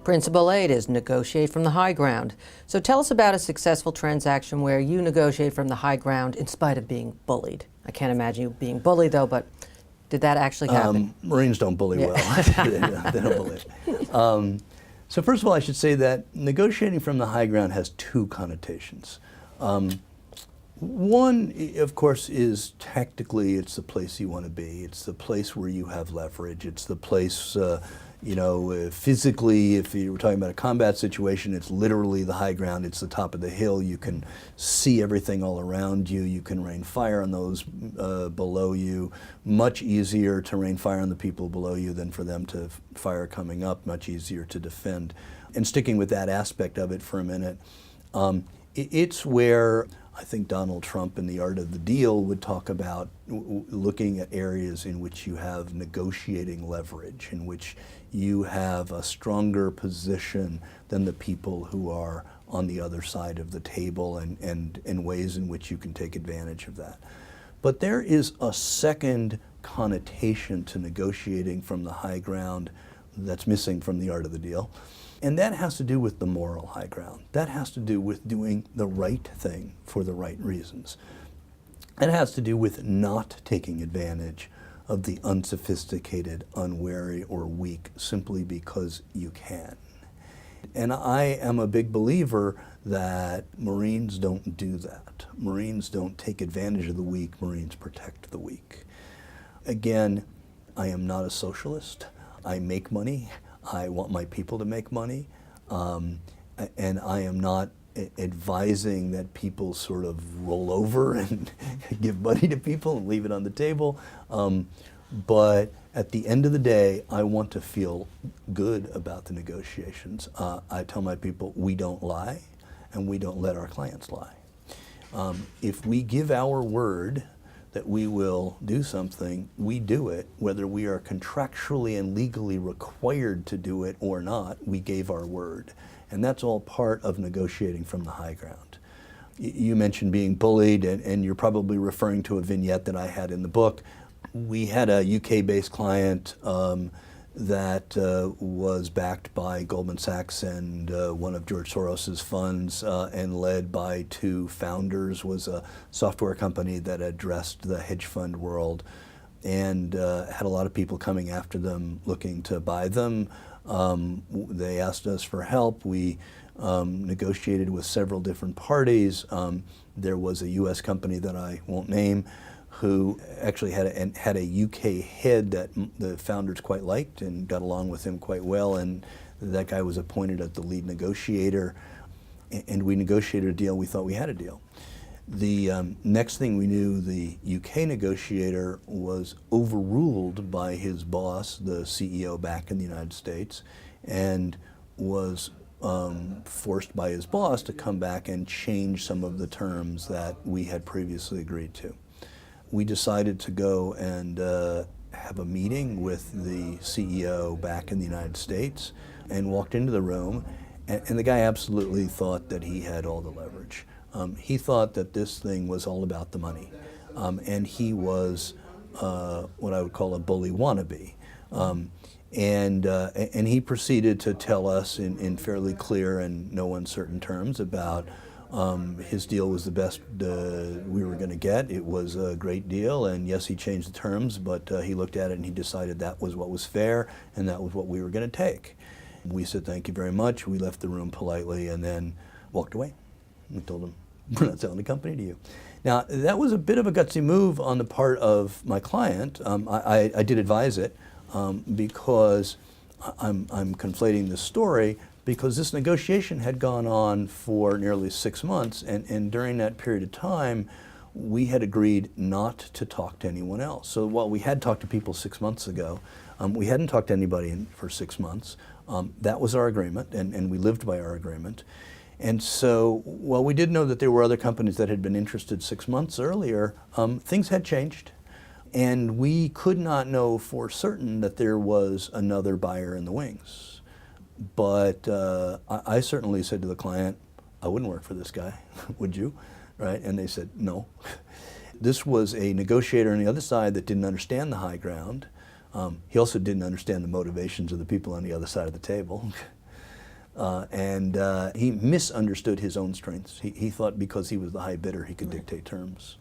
Principle 8 is negotiate from the high ground. So tell us about a successful transaction where you negotiate from the high ground in spite of being bullied. I can't imagine you being bullied though, but did that actually happen? Marines don't bully well. They don't bully. So first of all, I should say that negotiating from the high ground has two connotations. One, of course, is tactically it's the place you want to be. It's the place where you have leverage. It's the place, physically, if you were talking about a combat situation, it's literally the high ground. It's the top of the hill. You can see everything all around you. You can rain fire on those below you. Much easier to rain fire on the people below you than for them to fire coming up. Much easier to defend. And sticking with that aspect of it for a minute, it's where I think Donald Trump in The Art of the Deal would talk about looking at areas in which you have negotiating leverage, in which you have a stronger position than the people who are on the other side of the table, and ways in which you can take advantage of that. But there is a second connotation to negotiating from the high ground that's missing from The Art of the Deal. And that has to do with the moral high ground. That has to do with doing the right thing for the right reasons. It has to do with not taking advantage of the unsophisticated, unwary, or weak simply because you can. And I am a big believer that Marines don't do that. Marines don't take advantage of the weak. Marines protect the weak. Again, I am not a socialist. I make money. I want my people to make money, and I am not advising that people sort of roll over and give money to people and leave it on the table. But at the end of the day, I want to feel good about the negotiations. I tell my people, we don't lie, and we don't let our clients lie. If we give our word that we will do something, we do it, whether we are contractually and legally required to do it or not. We gave our word. And that's all part of negotiating from the high ground. You mentioned being bullied, and you're probably referring to a vignette that I had in the book. We had a UK-based client that was backed by Goldman Sachs and one of George Soros's funds, and led by two founders, was a software company that addressed the hedge fund world, and had a lot of people coming after them looking to buy them. They asked us for help. We negotiated with several different parties. There was a US company that I won't name who actually had a UK head that the founders quite liked and got along with him quite well, and that guy was appointed as the lead negotiator, and we negotiated a deal. We thought we had a deal. The next thing we knew, the UK negotiator was overruled by his boss, the CEO back in the United States, and was forced by his boss to come back and change some of the terms that we had previously agreed to. We decided to go and have a meeting with the CEO back in the United States, and walked into the room, and the guy absolutely thought that he had all the leverage. He thought that this thing was all about the money, and he was what I would call a bully wannabe. And he proceeded to tell us in fairly clear and no uncertain terms about his deal was the best we were going to get. It was a great deal, and yes, he changed the terms, but he looked at it and he decided that was what was fair, and that was what we were going to take. We said thank you very much. We left the room politely and then walked away. We told him, we're not selling the company to you. Now, that was a bit of a gutsy move on the part of my client. I did advise it because I'm conflating this story, because this negotiation had gone on for nearly 6 months, and during that period of time, we had agreed not to talk to anyone else. So while we had talked to people 6 months ago, we hadn't talked to anybody for 6 months. That was our agreement, and we lived by our agreement. And so while we did know that there were other companies that had been interested 6 months earlier, things had changed. And we could not know for certain that there was another buyer in the wings. But I certainly said to the client, I wouldn't work for this guy, would you? Right? And they said, no. This was a negotiator on the other side that didn't understand the high ground. He also didn't understand the motivations of the people on the other side of the table. And he misunderstood his own strengths. He thought because he was the high bidder, he could dictate terms.